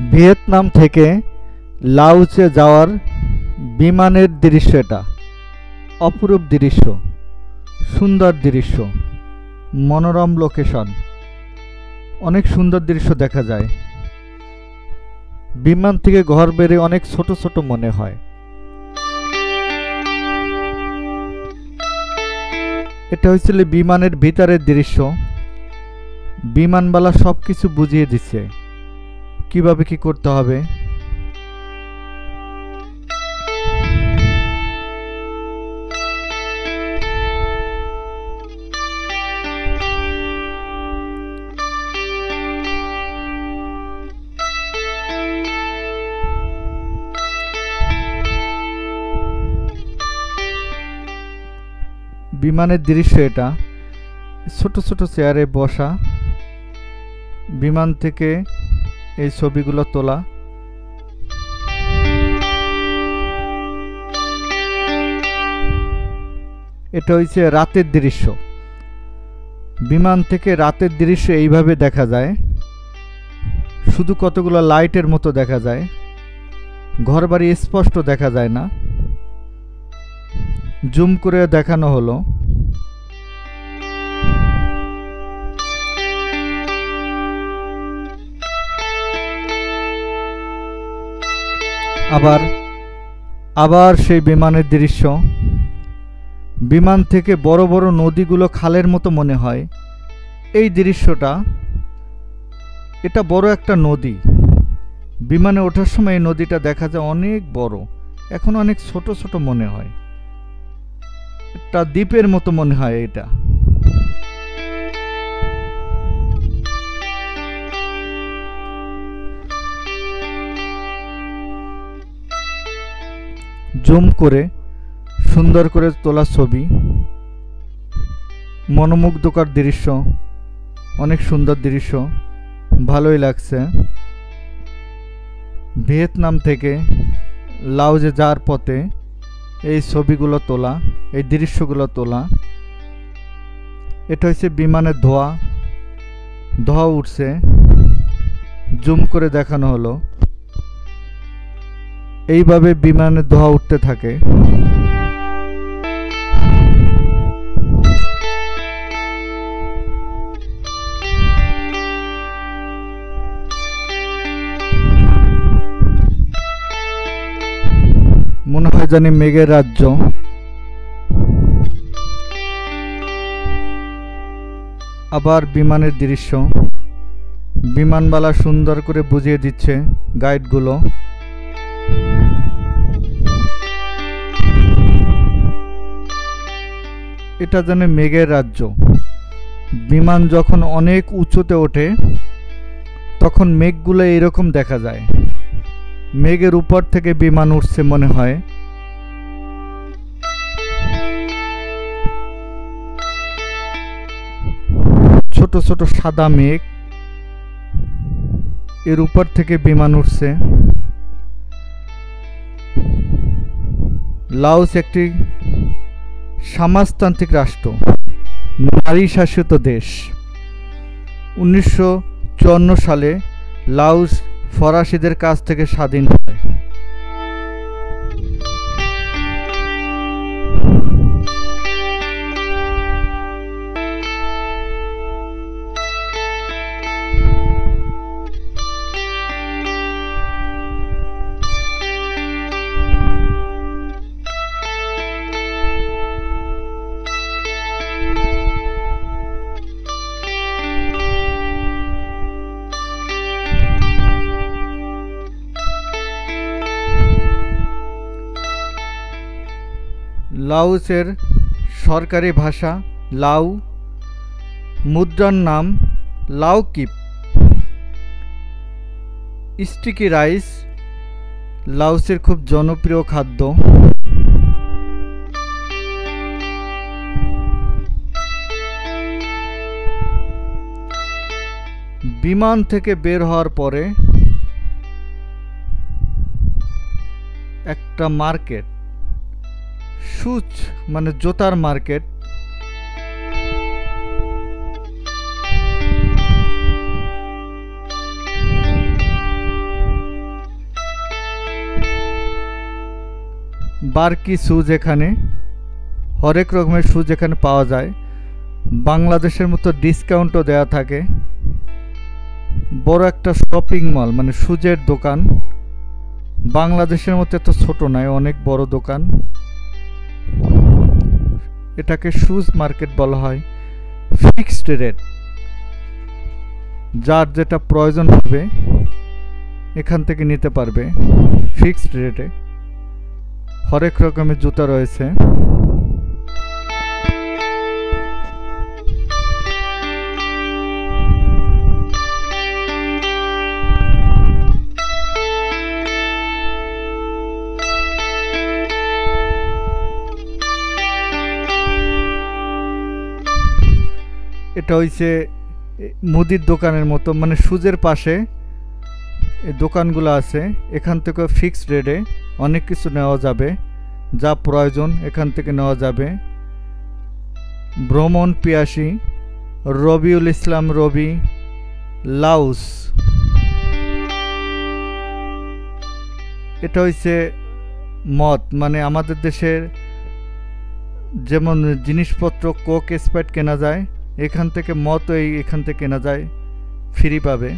Vietnam থেকে লাওসে যাওয়ার বিমানের দৃশ্য এটা। অপরূপ দৃশ্য, সুন্দর দৃশ্য, মনোরম লোকেশন, অনেক সুন্দর দৃশ্য দেখা যায়। বিমান থেকে ঘর বেড়ে অনেক ছোট ছোট মনে হয়। এটা হয়েছিল বিমানের ভিতরের দৃশ্য। বিমানবালা সবকিছু বুঝিয়ে দিচ্ছে কিভাবে কি করতে হবে। বিমানের দৃশ্য এটা। ছোট ছোট চেয়ারে বসা, বিমান থেকে এই ছবিগুলো তোলা। এটা হচ্ছে রাতের দৃশ্য। বিমান থেকে রাতের দৃশ্য এইভাবে দেখা যায়। শুধু কতগুলো লাইটের মতো দেখা যায়, ঘরবাড়ি স্পষ্ট দেখা যায় না। জুম করে দেখানো হলো। আবার সেই বিমানের দৃশ্য। বিমান থেকে বড় বড় নদীগুলো খালের মতো মনে হয়। এই দৃশ্যটা, এটা বড় একটা নদী। বিমানে ওঠার সময় এই নদীটা দেখা যায় অনেক বড়, এখন অনেক ছোট ছোট মনে হয়। একটা দ্বীপের মতো মনে হয় এটা। জুম করে সুন্দর করে তোলা ছবি, মনোমুগ্ধকর দৃশ্য, অনেক সুন্দর দৃশ্য, ভালোই লাগছে। ভিয়েতনাম থেকে লাওসে যাওয়ার পথে এই ছবিগুলো তোলা, এই দৃশ্যগুলো তোলা। এটা হচ্ছে বিমানের ধোঁয়া উঠছে, জুম করে দেখানো হলো। এইভাবে বিমানের ধোঁয়া উঠতে থাকে। মনে হয় জানি মেঘের রাজ্য। আবার বিমানের দৃশ্য। বিমানবালা সুন্দর করে বুঝিয়ে দিচ্ছে গাইডগুলো। এটা যেন মেঘের রাজ্য। বিমান যখন অনেক উঁচুতে ওঠে তখন মেঘগুলো এরকম দেখা যায়। মেঘের উপর থেকে বিমান উঠছে মনে হয়। ছোট ছোট সাদা মেঘ, এর উপর থেকে বিমান উঠছে। লাওস একটি সমাজতান্ত্রিক রাষ্ট্র, নারী শাসিত দেশ। 1954 সালে লাওস ফরাসিদের কাছ থেকে স্বাধীন হয়। লাওসের সরকারি ভাষা লাও, মুদ্রার নাম লাওকিপ। স্টিকি রাইস লাওসের খুব জনপ্রিয় খাদ্য। বিমান থেকে বের হওয়ার পরে একটা মার্কেট, শুজ মানে জুতার মার্কেট। বারকি শুজ এখানে হরেক রকমের শুজ এখানে পাওয়া যায়। বাংলাদেশের মতো ডিসকাউন্টও দেওয়া থাকে। বড় একটা শপিং মল, মানে শুজের দোকান। বাংলাদেশের মতো এত ছোট নয়, অনেক বড় দোকান। এটাকে শুজ মার্কেট বলা হয়। ফিক্সড রেট, যার যেটা প্রয়োজন হবে এখান থেকে নিতে পারবে ফিক্সড রেটে। হরেক রকমের জুতা রয়েছে। এটা হইছে মুদির দোকানের মতো, মানে শুজের পাশে এই দোকানগুলো আছে। এখান থেকে ফিক্সড রেটে অনেক কিছু নেওয়া যাবে, যা প্রয়োজন এখান থেকে নেওয়া যাবে। ভ্রমণ পিয়াসী, রবিউল ইসলাম রবি, লাউস। এটা হইছে মদ, মানে আমাদের দেশের যেমন জিনিসপত্র কোক স্প্রাইট কেনা যায়, এখান থেকে মদ এখান থেকে কেনা যায়, ফ্রি পাবে।